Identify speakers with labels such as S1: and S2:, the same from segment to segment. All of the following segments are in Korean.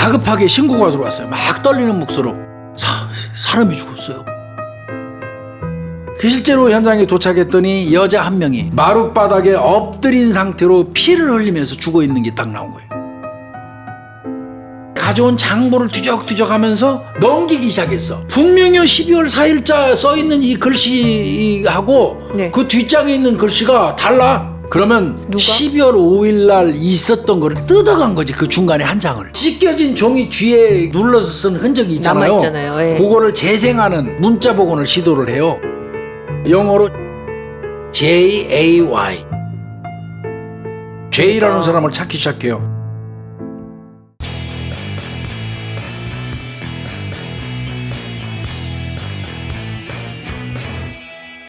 S1: 다급하게 신고가 들어왔어요. 막 떨리는 목소리로 사람이 죽었어요. 그 실제로 현장에 도착했더니 여자 한 명이 마룻바닥에 엎드린 상태로 피를 흘리면서 죽어 있는 게 딱 나온 거예요. 가져온 장보를 뒤적뒤적 하면서 넘기기 시작했어. 분명히 12월 4일자 써있는 이 글씨하고
S2: 네.
S1: 그 뒷장에 있는 글씨가 달라. 그러면
S2: 누가?
S1: 12월 5일 날 있었던 거를 뜯어간 거지. 그 중간에 한 장을. 찢겨진 종이 뒤에 눌러서 쓴 흔적이 있잖아요.
S2: 남아있잖아요. 예.
S1: 그거를 재생하는 문자 복원을 시도를 해요. 영어로 J-A-Y J라는 사람을 찾기 시작해요.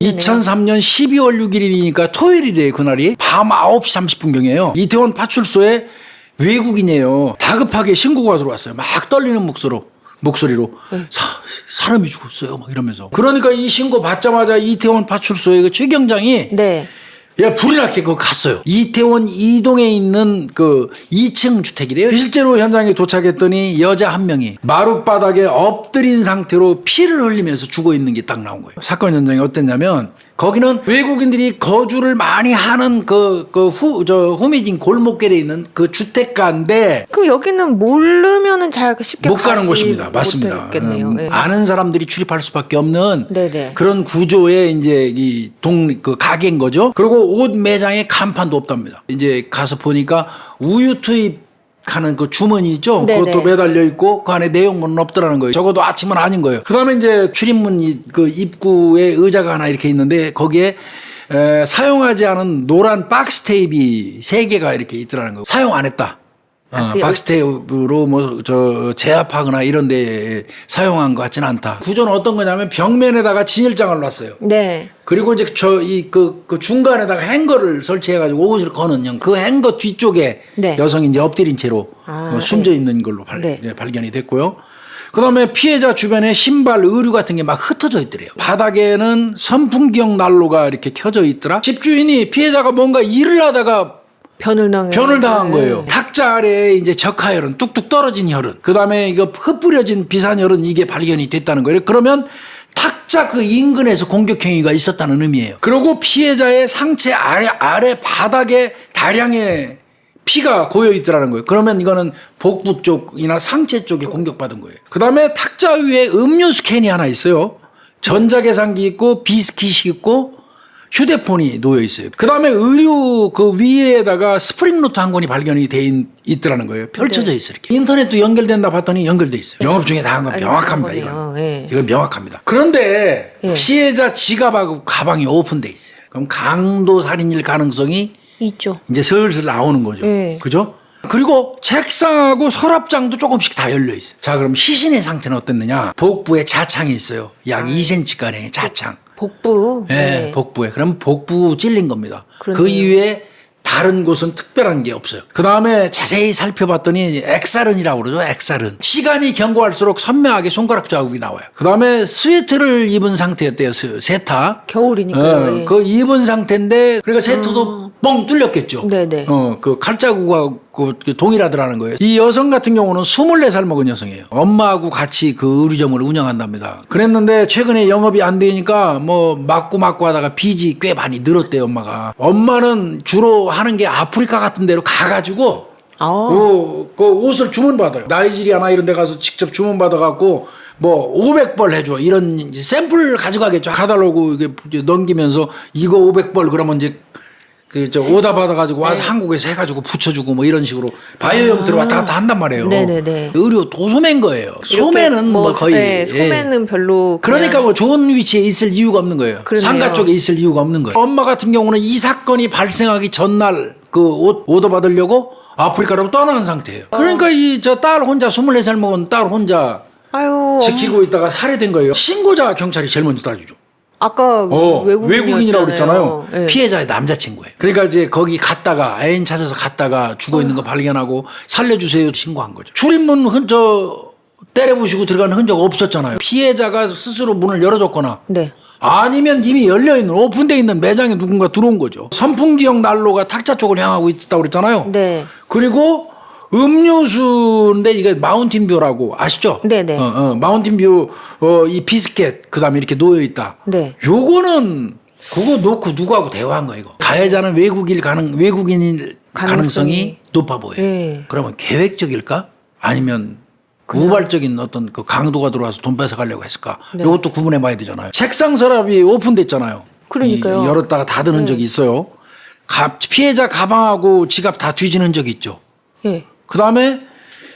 S1: 2003년 12월 6일이니까 토요일이래요. 그날이 밤 9시 30분경이에요. 이태원 파출소에 외국인이에요. 다급하게 신고가 들어왔어요. 막 떨리는 목소리로 사람이 죽었어요. 막 이러면서. 그러니까 이 신고 받자마자 이태원 파출소의 그 최 경장이
S2: 네.
S1: 야, 불이 나게 그거 갔어요. 이태원 이동에 있는 그 2층 주택이래요. 실제로 현장에 도착했더니 여자 한 명이 마룻바닥에 엎드린 상태로 피를 흘리면서 죽어 있는 게 딱 나온 거예요. 사건 현장이 어땠냐면 거기는 외국인들이 거주를 많이 하는 후미진 골목길에 있는 그 주택가인데
S2: 그럼 여기는 모르면은 잘 쉽게
S1: 못 가는
S2: 가지
S1: 곳입니다. 맞습니다.
S2: 못했겠네요. 예.
S1: 아는 사람들이 출입할 수밖에 없는
S2: 네네.
S1: 그런 구조의 이제 이 그 가게인 거죠. 그리고 옷 매장에 간판도 없답니다. 이제 가서 보니까 우유 투입하는 그 주머니 있죠.
S2: 네네.
S1: 그것도 매달려 있고 그 안에 내용은 없더라는 거예요. 적어도 아침은 아닌 거예요. 그다음에 이제 출입문 그 입구에 의자가 하나 이렇게 있는데 거기에 사용하지 않은 노란 박스 테이프가 3개가 이렇게 있더라는 거예요. 사용 안 했다. 박스 테이프로 제압하거나 이런 데 사용한 것 같지는 않다. 구조는 어떤 거냐면 벽면에다가 진열장을 놨어요.
S2: 네.
S1: 그리고 이제 그 중간에다가 행거를 설치해가지고 옷을 거는 그 행거 뒤쪽에
S2: 네.
S1: 여성이 이제 엎드린 채로 숨져 있는 걸로 발견이 됐고요. 그 다음에 피해자 주변에 신발, 의류 같은 게 막 흩어져 있더래요. 바닥에는 선풍기용 난로가 이렇게 켜져 있더라. 집주인이 피해자가 뭔가 일을 하다가 변을 당한 거예요. 탁자 아래에 이제 적하혈흔, 뚝뚝 떨어진 혈흔, 그 다음에 이거 흩뿌려진 비산혈흔 이게 발견이 됐다는 거예요. 그러면 탁자 그 인근에서 공격 행위가 있었다는 의미예요. 그리고 피해자의 상체 아래 바닥에 다량의 피가 고여 있더라는 거예요. 그러면 이거는 복부 쪽이나 상체 쪽에 공격받은 거예요. 그 다음에 탁자 위에 음료수 캔이 하나 있어요. 전자계산기 있고 비스킷이 있고 휴대폰이 놓여 있어요. 그 다음에 의류 그 위에다가 스프링노트 한 권이 발견이 돼 있더라는 거예요. 펼쳐져 있어요. 이렇게. 인터넷도 연결된다 봤더니 연결돼 있어요. 영업 중에 다 한 건 명확합니다. 이건 명확합니다. 그런데 피해자 지갑하고 가방이 오픈돼 있어요. 그럼 강도 살인일 가능성이
S2: 있죠.
S1: 이제 슬슬 나오는 거죠. 그죠? 그리고 책상하고 서랍장도 조금씩 다 열려 있어요. 자, 그럼 시신의 상태는 어땠느냐? 복부에 자창이 있어요. 약 2cm가량의 자창.
S2: 복부.
S1: 네, 복부에. 그럼 복부 찔린 겁니다. 그런데요. 그 이후에 다른 곳은 특별한 게 없어요. 그 다음에 자세히 살펴봤더니 엑사른이라고 그러죠. 엑사른. 시간이 경과할수록 선명하게 손가락 자국이 나와요. 그 다음에 스웨터를 입은 상태였대요. 세타.
S2: 겨울이니까요.
S1: 그 입은 상태인데 그러니까 세트도 뻥 뚫렸겠죠.
S2: 네네.
S1: 그 칼자국하고 동일하더라는 거예요. 이 여성 같은 경우는 24살 먹은 여성이에요. 엄마하고 같이 그 의류점을 운영한답니다. 그랬는데 최근에 영업이 안 되니까 뭐 맞고 하다가 빚이 꽤 많이 늘었대요. 엄마는 주로 하는 게 아프리카 같은 데로 가가지고 그 옷을 주문받아요. 나이지리아나 이런 데 가서 직접 주문받아갖고 뭐 500벌 해줘 이런 샘플 가져가겠죠. 카달로그 이게 넘기면서 이거 500벌 그러면 이제 오다 받아가지고 와서 한국에서 해가지고 붙여주고 뭐 이런 식으로 바이오 형태로 왔다 갔다 한단 말이에요.
S2: 네네네.
S1: 의료 도소매인 거예요. 소매는 뭐 거의.
S2: 네, 소매는 별로.
S1: 그러니까 뭐 좋은 위치에 있을 이유가 없는 거예요.
S2: 그러네요.
S1: 상가 쪽에 있을 이유가 없는 거예요. 엄마 같은 경우는 이 사건이 발생하기 전날 그 옷 오더 받으려고 아프리카로 떠나는 상태예요. 그러니까 이 저 딸 혼자 24살 먹은 딸 혼자 지키고 있다가 살해된 거예요. 신고자 경찰이 제일 먼저 따지죠.
S2: 아까
S1: 외국인이라고 그랬잖아요.
S2: 네.
S1: 피해자의 남자친구예요. 그러니까 이제 거기 갔다가 애인 찾아서 갔다가 죽어 있는 거 발견하고 살려주세요 신고한 거죠. 출입문 때려부시고 들어가는 흔적 없었잖아요. 피해자가 스스로 문을 열어줬거나 아니면 이미 열려있는 오픈되어 있는 매장에 누군가 들어온 거죠. 선풍기용 난로가 탁자 쪽을 향하고 있다고 그랬잖아요.
S2: 네.
S1: 그리고 음료수인데 이게 마운틴뷰라고 아시죠?
S2: 네네.
S1: 마운틴뷰 이 비스켓 그다음에 이렇게 놓여 있다.
S2: 네.
S1: 요거는 그거 놓고 누구하고 대화한 거야 이거. 가해자는 외국인일 가능성이 높아 보여요.
S2: 네.
S1: 그러면 계획적일까? 아니면 우발적인 어떤 그 강도가 들어와서 돈 뺏어가려고 했을까?
S2: 네.
S1: 이것도 구분해 봐야 되잖아요. 책상 서랍이 오픈됐잖아요.
S2: 그러니까요.
S1: 열었다가 닫은 적이 있어요. 피해자 가방하고 지갑 다 뒤지는 적이 있죠.
S2: 예.
S1: 그다음에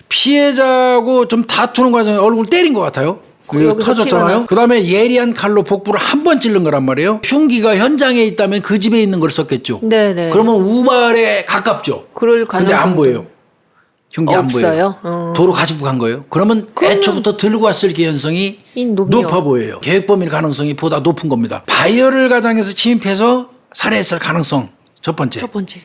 S1: 피해자하고 좀 다투는 과정에 얼굴 때린 것 같아요.
S2: 여기서 피가
S1: 터졌잖아요.
S2: 났어.
S1: 그다음에 예리한 칼로 복부를 한 번 찔른 거란 말이에요. 흉기가 현장에 있다면 그 집에 있는 걸 썼겠죠.
S2: 네네.
S1: 그러면 우발에 가깝죠.
S2: 그럴
S1: 근데 안
S2: 가능성도
S1: 보여요. 흉기 안
S2: 없어요?
S1: 보여요. 도로 가지고 간 거예요. 그러면 애초부터 들고 왔을 개연성이
S2: 높죠.
S1: 높아 보여요. 계획범일 가능성이 보다 높은 겁니다. 바이어를 가장해서 침입해서 살해했을 가능성 첫 번째.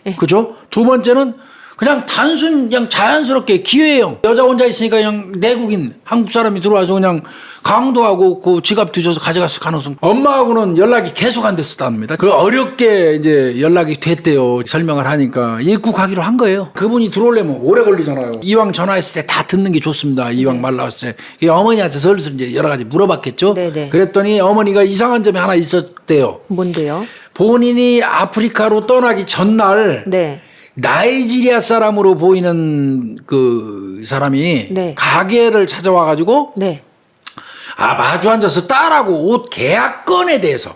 S2: 예.
S1: 그죠? 두 번째는 그냥 그냥 자연스럽게 기회형 여자 혼자 있으니까 그냥 내국인 한국 사람이 들어와서 그냥 강도하고 그 지갑 뒤져서 가져갔을 가능성. 엄마하고는 연락이 계속 안 됐었답니다. 그 어렵게 이제 연락이 됐대요. 설명을 하니까 입국하기로 한 거예요. 그분이 들어오려면 오래 걸리잖아요. 이왕 전화했을 때 다 듣는 게 좋습니다. 이왕 말 나왔을 때 이게 어머니한테 슬슬 이제 여러 가지 물어봤겠죠.
S2: 네네.
S1: 그랬더니 어머니가 이상한 점이 하나 있었대요.
S2: 뭔데요?
S1: 본인이 아프리카로 떠나기 전날
S2: 네.
S1: 나이지리아 사람으로 보이는 그 사람이
S2: 네.
S1: 가게를 찾아와 가지고
S2: 네.
S1: 마주 앉아서 딸하고 옷 계약건에 대해서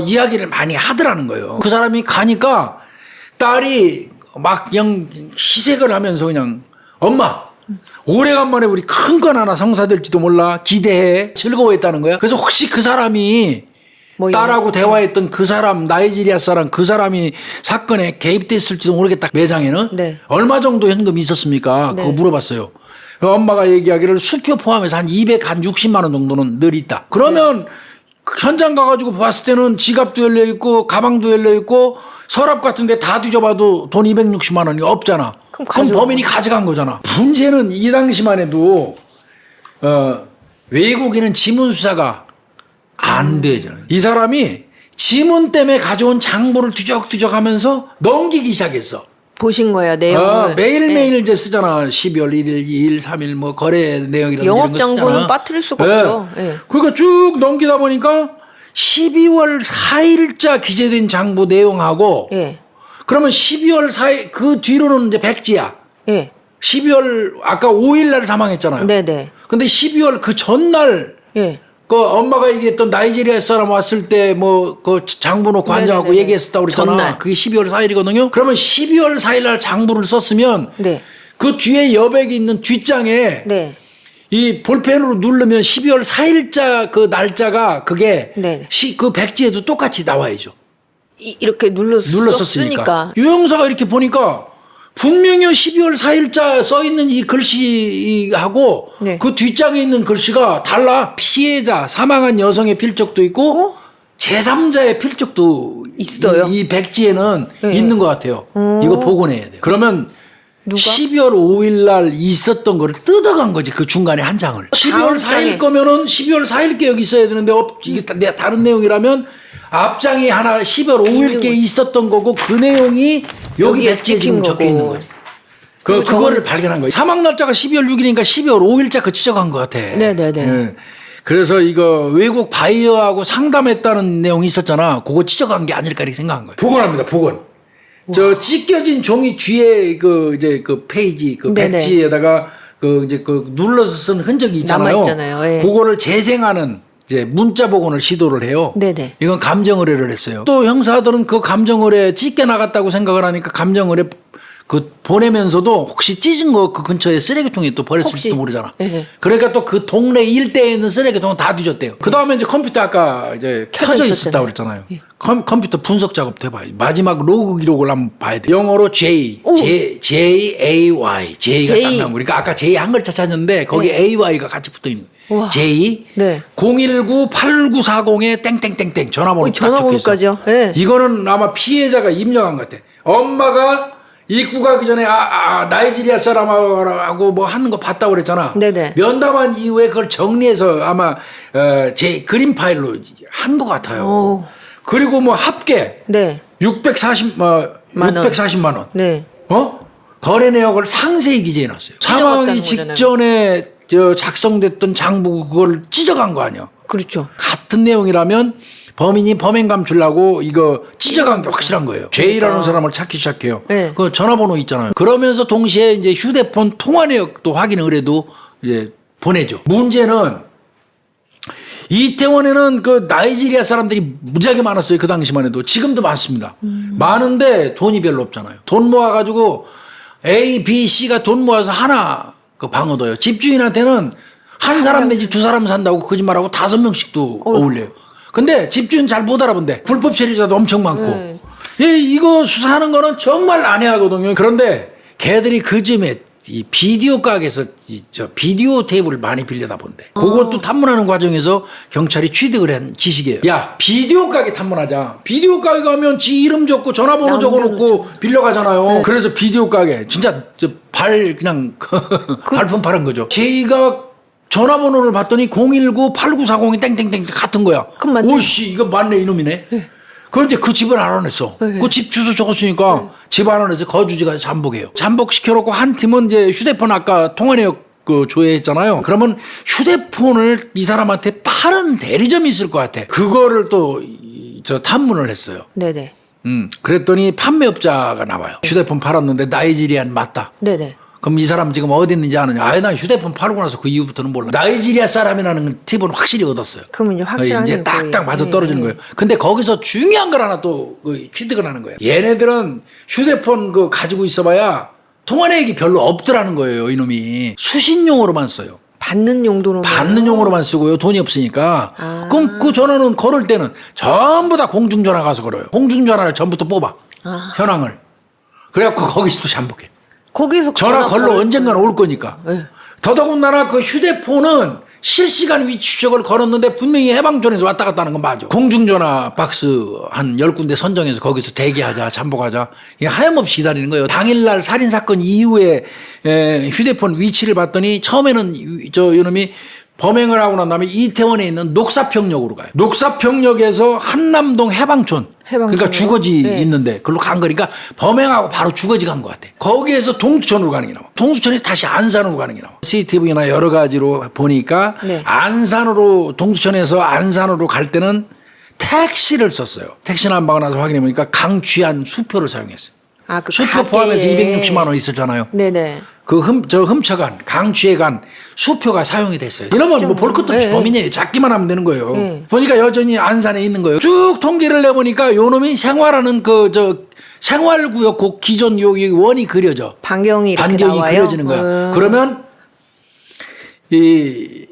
S1: 이야기를 많이 하더라는 거예요. 그 사람이 가니까 딸이 막 그냥 희색을 하면서 그냥 엄마 오래간만에 우리 큰 건 하나 성사될지도 몰라 기대해 즐거워했다는 거야. 그래서 혹시 그 사람이 딸하고 대화했던 그 사람 나이지리아 사람 그 사람이 사건에 개입됐을지도 모르겠다. 매장에는
S2: 네.
S1: 얼마 정도 현금이 있었습니까?
S2: 네.
S1: 그거 물어봤어요. 엄마가 얘기하기를 수표 포함해서 한 260만 원 정도는 늘 있다. 그러면 현장 가가지고 봤을 때는 지갑도 열려 있고 가방도 열려 있고 서랍 같은데 다 뒤져봐도 돈 260만 원이 없잖아. 그럼 범인이 가져간 거잖아. 문제는 이 당시만 해도 외국인은 지문 수사가 안 되잖아요. 이 사람이 지문 때문에 가져온 장부를 뒤적뒤적 하면서 넘기기 시작했어.
S2: 보신 거예요, 내용을.
S1: 매일매일 이제 쓰잖아. 12월 1일, 2일, 3일 뭐 거래 내역이라는
S2: 영업 장부는 빠뜨릴 수가 없죠. 예.
S1: 그러니까 쭉 넘기다 보니까 12월 4일자 기재된 장부 내용하고
S2: 예.
S1: 그러면 12월 4일 그 뒤로는 이제 백지야.
S2: 예.
S1: 12월 아까 5일 날 사망했잖아요.
S2: 네네.
S1: 근데 12월 그 전날
S2: 예.
S1: 그 엄마가 얘기했던 나이지리아 사람 왔을 때 뭐 그 장부 놓고 앉아갖고
S2: 네네네.
S1: 얘기했었다고 그랬잖아.
S2: 전날.
S1: 그게 12월 4일이거든요. 그러면 12월 4일 날 장부를 썼으면
S2: 네.
S1: 그 뒤에 여백이 있는 뒷장에
S2: 네.
S1: 이 볼펜으로 누르면 12월 4일자 그 날짜가 그게
S2: 네.
S1: 그 백지에도 똑같이 나와야죠.
S2: 이렇게
S1: 눌렀었으니까. 유영사가 이렇게 보니까 분명히 12월 4일자 써 있는 이 글씨하고
S2: 네.
S1: 그 뒷장에 있는 글씨가 달라. 피해자 사망한 여성의 필적도 있고 제3자의 필적도
S2: 있어요.
S1: 이 백지에는
S2: 네.
S1: 있는 것 같아요. 이거 복원해야 돼요. 그러면
S2: 누가?
S1: 12월 5일 날 있었던 거를 뜯어간 거지. 그 중간에 한 장을. 12월 4일 거면은 12월 4일 게 여기 있어야 되는데 이게 다른 내용이라면 앞장이 하나 12월 5일께 있었던 거고 그 내용이 여기 백지에 지금 적혀 있는 거지. 그거를 발견한 거예요. 사망 날짜가 12월 6일이니까 12월 5일자 그 지적한 것 같아.
S2: 네네네.
S1: 예. 그래서 이거 외국 바이어하고 상담했다는 내용이 있었잖아. 그거 지적한 게 아닐까 이렇게 생각한 거예요. 복원합니다. 복원. 저 찢겨진 종이 뒤에 그 이제 그 페이지 그
S2: 네네.
S1: 백지에다가 그 이제 그 눌러서 쓴 흔적이 있잖아요.
S2: 남아있잖아요. 예.
S1: 그거를 재생하는 이제 문자 복원을 시도를 해요.
S2: 네네.
S1: 이건 감정 의뢰를 했어요. 또 형사들은 그 감정 의뢰 찢겨 나갔다고 생각을 하니까 감정 의뢰 그 보내면서도 혹시 찢은 거 그 근처에 쓰레기통에 또 버렸을지도 모르잖아.
S2: 예.
S1: 그러니까 또 그 동네 일대에 있는 쓰레기통은 다 뒤졌대요. 그 다음에 이제 컴퓨터 아까 이제 켜져 있었다고 그랬잖아요.
S2: 예.
S1: 컴퓨터 분석 작업도 해봐요. 마지막 로그 기록을 한번 봐야 돼. 영어로 J-A-Y. J가 딱 나온 거니까 아까 J 한 글자 찾았는데 거기에
S2: 네.
S1: AY가 같이 붙어 있는 거예요.
S2: 우와.
S1: J
S2: 네.
S1: 019-8940에 땡땡땡땡 전화번호 딱 적혀 있어.
S2: 전화번호까지요? 네.
S1: 이거는 아마 피해자가 입력한 것 같아. 엄마가 입국하기 전에 나이지리아 사람하고 뭐 하는 거 봤다고 그랬잖아.
S2: 네네.
S1: 면담한 이후에 그걸 정리해서 아마 제 그림 파일로 한 것 같아요.
S2: 오.
S1: 그리고 뭐 합계
S2: 네.
S1: 640만 원.
S2: 네.
S1: 거래 내역을 상세히 기재해 놨어요. 사망하기
S2: 찢어갔다는
S1: 직전에 작성됐던 장부 그걸 찢어간 거 아니야.
S2: 그렇죠.
S1: 같은 내용이라면 범인이 범행감 주려고 이거 찢어간 게 확실한 거예요. J라는 사람을 찾기 시작해요.
S2: 네.
S1: 그 전화번호 있잖아요. 그러면서 동시에 이제 휴대폰 통화 내역도 확인 의뢰도 이제 보내죠. 문제는 이태원에는 그 나이지리아 사람들이 무지하게 많았어요. 그 당시만 해도. 지금도 많습니다. 많은데 돈이 별로 없잖아요. 돈 모아가지고 A, B, C가 돈 모아서 하나 그 방 얻어요. 집주인한테는 한 사람 내지 두 사람 산다고 거짓말하고 5명씩도 어울려요. 근데 집주인 잘 못 알아본대. 불법 체류자도 엄청 많고. 이거 수사하는 거는 정말 난해하거든요. 그런데 걔들이 그 즈음에 이 비디오 가게에서 저 비디오 테이프를 많이 빌려다 본대. 그것도 탐문하는 과정에서 경찰이 취득을 한 지식이에요. 야, 비디오 가게 탐문하자. 비디오 가게 가면 지 이름 적고 전화번호 적어놓고 빌려가잖아요. 그래서 비디오 가게 진짜 그냥 발품 파는 거죠. 제이가 전화번호를 봤더니 019-8940이 땡땡땡 같은 거야.
S2: 그럼 맞네.
S1: 오씨 이거 맞네 이놈이네. 그런데 그 집을 알아냈어. 그 집 주소 적었으니까 집 알아내서 거주지가 잠복해요. 잠복시켜놓고 한 팀은 이제 휴대폰 아까 통화내역 그 조회했잖아요. 그러면 휴대폰을 이 사람한테 파는 대리점이 있을 것 같아. 그거를 또 저 탐문을 했어요.
S2: 네네.
S1: 그랬더니 판매업자가 나와요. 휴대폰 팔았는데 나이지리안 맞다.
S2: 네네.
S1: 그럼 이 사람 지금 어디 있는지 아느냐? 아예 나 휴대폰 팔고 나서 그 이후부터는 몰라. 나이지리아 사람이라는 팁은 확실히 얻었어요.
S2: 그럼 이제 확실하네요.
S1: 이제 딱딱 맞아 떨어지는 거예요. 근데 거기서 중요한 걸 하나 또 취득을 하는 거예요. 얘네들은 휴대폰 그 가지고 있어봐야 통화내역이 별로 없더라는 거예요. 이놈이 수신용으로만 써요.
S2: 받는 용도로.
S1: 받는 용으로만 쓰고요. 돈이 없으니까. 그럼 그 전화는 걸을 때는 전부 다 공중전화 가서 걸어요. 공중전화를 전부터 뽑아. 현황을. 그래갖고 거기서 또 잠복해.
S2: 거기서
S1: 전화 걸러 언젠가는 올 거니까.
S2: 네.
S1: 더더군다나 그 휴대폰은 실시간 위치 추적을 걸었는데 분명히 해방촌에서 왔다 갔다 하는 건 맞아. 공중전화 박스 한 10군데 선정해서 거기서 대기하자, 잠복하자. 이게 하염없이 기다리는 거예요. 당일날 살인사건 이후에 휴대폰 위치를 봤더니 처음에는 이놈이 범행을 하고 난 다음에 이태원에 있는 녹사평역으로 가요. 녹사평역에서 한남동 해방촌. 그러니까 주거지 있는데 그걸로 간 거니까 범행하고 바로 주거지 간 것 같아. 거기에서 동두천으로 가는 게 나와. 동두천에서 다시 안산으로 가는 게 나와. CCTV나 여러 가지로 보니까 안산으로 동두천에서 안산으로 갈 때는 택시를 썼어요. 택시 난방을 나서 확인해 보니까 강취한 수표를 사용했어요.
S2: 그
S1: 수표 포함해서 260만 원 있었잖아요.
S2: 네네.
S1: 그 훔쳐간 강취해간 수표가 사용이 됐어요. 이러면 뭐 볼 것도 없이 범인이에요. 잡기만 하면 되는 거예요. 보니까 여전히 안산에 있는 거예요. 쭉 통계를 내보니까 요놈이 생활하는 생활구역 그 기존 여기 원이 그려져.
S2: 반경이
S1: 나와요? 그려지는 거야. 그러면 이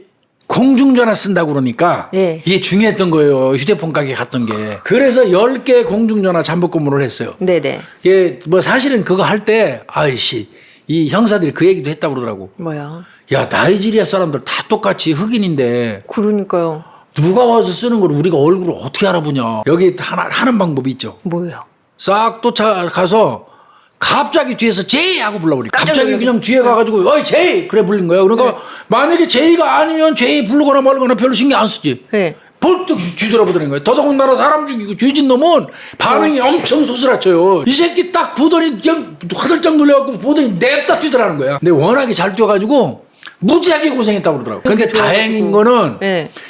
S1: 공중전화 쓴다고 그러니까 이게 중요했던 거예요. 휴대폰 가게 갔던 게. 그래서 10개 공중전화 잠복 근무를 했어요.
S2: 네네.
S1: 이게 뭐 사실은 그거 할 때 아이씨 이 형사들이 그 얘기도 했다고 그러더라고.
S2: 뭐야?
S1: 야, 나이지리아 사람들 다 똑같이 흑인인데
S2: 그러니까요.
S1: 누가 와서 쓰는 걸 우리가 얼굴을 어떻게 알아보냐. 여기 하는 방법이 있죠.
S2: 뭐예요?
S1: 싹 쫓아가서 갑자기 뒤에서 제이 하고 불러버리니까 갑자기 그냥 뒤에 가가지고 어이 제이 그래 불린 거야. 그러니까 만약에 제이가 아니면 제이 부르거나 말거나 별로 신경 안 쓰지. 벌떡 뒤돌아보더라는 거예요. 더더군다나 사람 죽이고 죄진 놈은 반응이 엄청 소스라쳐요. 이 새끼 딱 보더니 그냥 화들짝 놀래갖고 보더니 냅다 뛰더라는 거야. 근데 워낙에 잘 뛰어가지고 무지하게 고생했다고 그러더라고. 근데 다행인 거는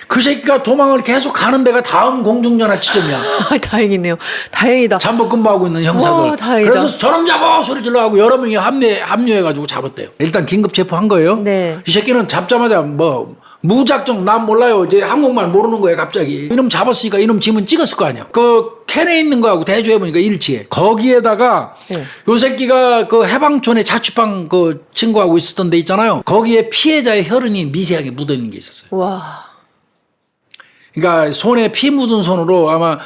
S1: 그 새끼가 도망을 계속 가는 데가 다음 공중전화 지점이야.
S2: 다행이네요. 다행이다.
S1: 잠복 근무하고 있는 형사들.
S2: 다행이다.
S1: 그래서 저놈 잡아 소리 질러가고 여러 명이 합류해가지고 잡았대요. 일단 긴급 체포한 거예요. 이 새끼는 잡자마자 뭐 무작정 난 몰라요. 이제 한국말 모르는 거예요. 갑자기 이놈 잡았으니까 이놈 짐은 찍었을 거 아니야. 그 캔에 있는 거하고 대조해보니까 일치해. 거기에다가 요 새끼가 그 해방촌에 자취방 그 친구하고 있었던 데 있잖아요. 거기에 피해자의 혈흔이 미세하게 묻어있는 게 있었어요.
S2: 와.
S1: 그러니까 손에 피 묻은 손으로 아마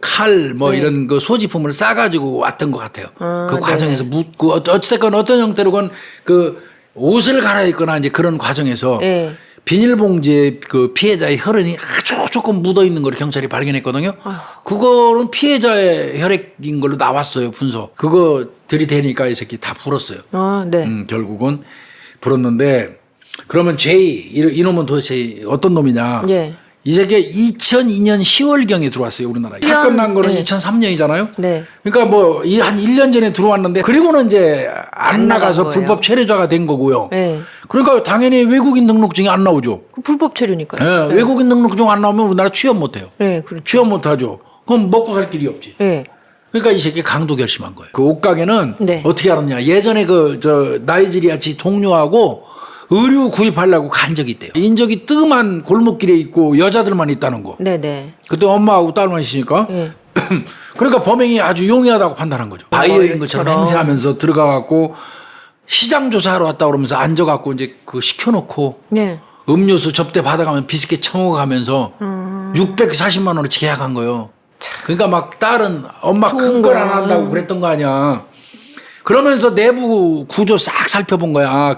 S1: 칼 이런 그 소지품을 싸가지고 왔던 것 같아요. 그 과정에서 묻고 어쨌건 어떤 형태로건 그 옷을 갈아입거나 이제 그런 과정에서 비닐봉지에 그 피해자의 혈흔이 아주 조금 묻어 있는 걸 경찰이 발견했거든요. 그거는 피해자의 혈액인 걸로 나왔어요. 분석. 그거 들이대니까 이 새끼 다 불었어요. 결국은 불었는데 그러면 제이 이놈은 도대체 어떤 놈이냐. 이 새끼 2002년 10월경에 들어왔어요, 우리나라에. 사건 난 거는
S2: 네.
S1: 2003년이잖아요.
S2: 네.
S1: 그러니까 뭐 한 1년 전에 들어왔는데 그리고는 이제 안 나가서
S2: 나간 거예요.
S1: 불법 체류자가 된 거고요.
S2: 네.
S1: 그러니까 당연히 외국인 등록증이 안 나오죠.
S2: 그 불법 체류니까요.
S1: 예, 외국인 등록증 안 나오면 우리나라 취업 못 해요.
S2: 네, 그렇죠.
S1: 취업 못 하죠. 그럼 먹고 살 길이 없지.
S2: 네.
S1: 그러니까 이 새끼 강도 결심한 거예요. 그 옷가게는
S2: 네.
S1: 어떻게 알았냐. 예전에 나이지리아 지 동료하고 의류 구입하려고 간 적이 있대요. 인적이 뜸한 골목길에 있고 여자들만 있다는 거.
S2: 네, 네.
S1: 그때 엄마하고 딸만 있으니까.
S2: 네.
S1: 그러니까 범행이 아주 용이하다고 판단한 거죠. 바이어인 것처럼 행세하면서 들어가갖고 시장 조사하러 왔다 그러면서 앉아갖고 이제 그 시켜놓고
S2: 네.
S1: 음료수 접대 받아가면 비스켓 처먹어가면서 640만 원어치 계약한 거예요. 그러니까 막 딸은 엄마 큰 건 안 한다고 그랬던 거 아니야. 그러면서 내부 구조 싹 살펴본 거야. 아,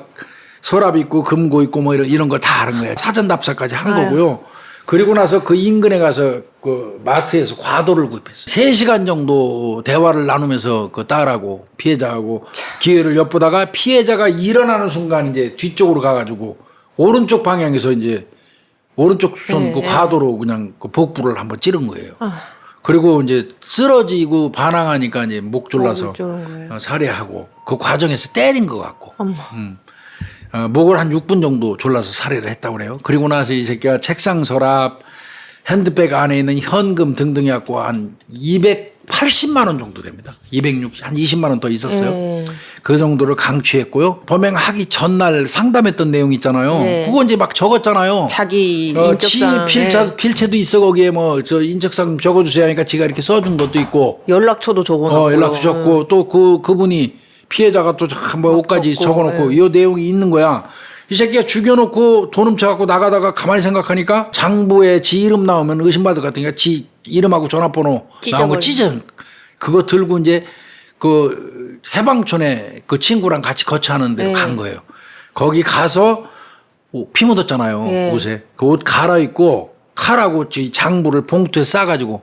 S1: 서랍 있고 금고 있고 뭐 이런 거 다 아는 거야. 사전 답사까지 한 거고요. 그리고 나서 그 인근에 가서 그 마트에서 과도를 구입했어요. 3시간 정도 대화를 나누면서 그 딸하고 피해자하고 기회를 엿보다가 피해자가 일어나는 순간 이제 뒤쪽으로 가가지고 오른쪽 방향에서 이제 오른쪽 손 그 과도로 그냥 그 복부를 한번 찌른 거예요. 그리고 이제 쓰러지고 반항하니까 이제 목 졸라서
S2: 목을 조른 거예요.
S1: 살해하고 그 과정에서 때린 것 같고
S2: 어머.
S1: 목을 한 6분 정도 졸라서 살해를 했다고 그래요. 그리고 나서 이 새끼가 책상 서랍, 핸드백 안에 있는 현금 등등 해갖고 한 280만 원 정도 됩니다. 260, 한 20만 원 더 있었어요. 그 정도를 강취했고요. 범행하기 전날 상담했던 내용 있잖아요.
S2: 네.
S1: 그거 이제 막 적었잖아요.
S2: 자기 인적사항.
S1: 필체도 있어 거기에 뭐 저 인적사항 적어주세요 하니까 지가 이렇게 써준 것도 있고.
S2: 연락처도 적어놓고.
S1: 연락처 적고 또 그분이 피해자가 또 뭐 옷까지
S2: 적고,
S1: 적어놓고 이 내용이 있는 거야. 이 새끼가 죽여놓고 돈 훔쳐갖고 나가다가 가만히 생각하니까 장부에 지 이름 나오면 의심받을 것 같으니까 지 이름하고 전화번호 나온 거 찢은 그거 들고 이제 그 해방촌에 그 친구랑 같이 거처하는 데로 간 거예요. 거기 가서 피 묻었잖아요. 옷에. 그 옷 갈아입고 칼하고 장부를 봉투에 싸가지고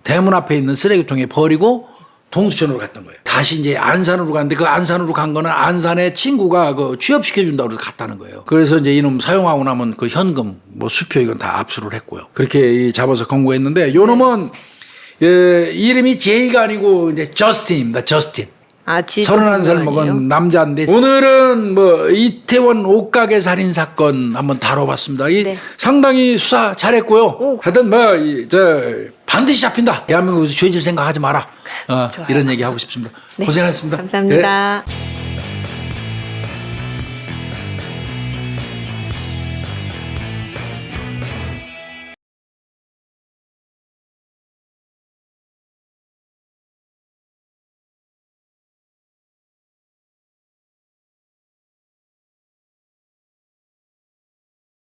S1: 대문 앞에 있는 쓰레기통에 버리고 동수천으로 갔던 거예요. 다시 이제 안산으로 갔는데 그 안산으로 간 거는 안산에 친구가 그 취업시켜준다고 해서 갔다는 거예요. 그래서 이제 이놈 사용하고 나면 그 현금, 뭐 수표 이건 다 압수를 했고요. 그렇게 잡아서 검거했는데 요 놈은 이름이 제이가 아니고 이제 저스틴입니다. 저스틴. 31살 먹은 남자인데 오늘은 뭐 이태원 옷가게 살인 사건 한번 다뤄봤습니다. 상당히 수사 잘했고요. 하여튼 뭐 반드시 잡힌다. 대한민국에서 죄질 생각하지 마라. 이런 얘기 하고 싶습니다. 고생하셨습니다.
S2: 감사합니다.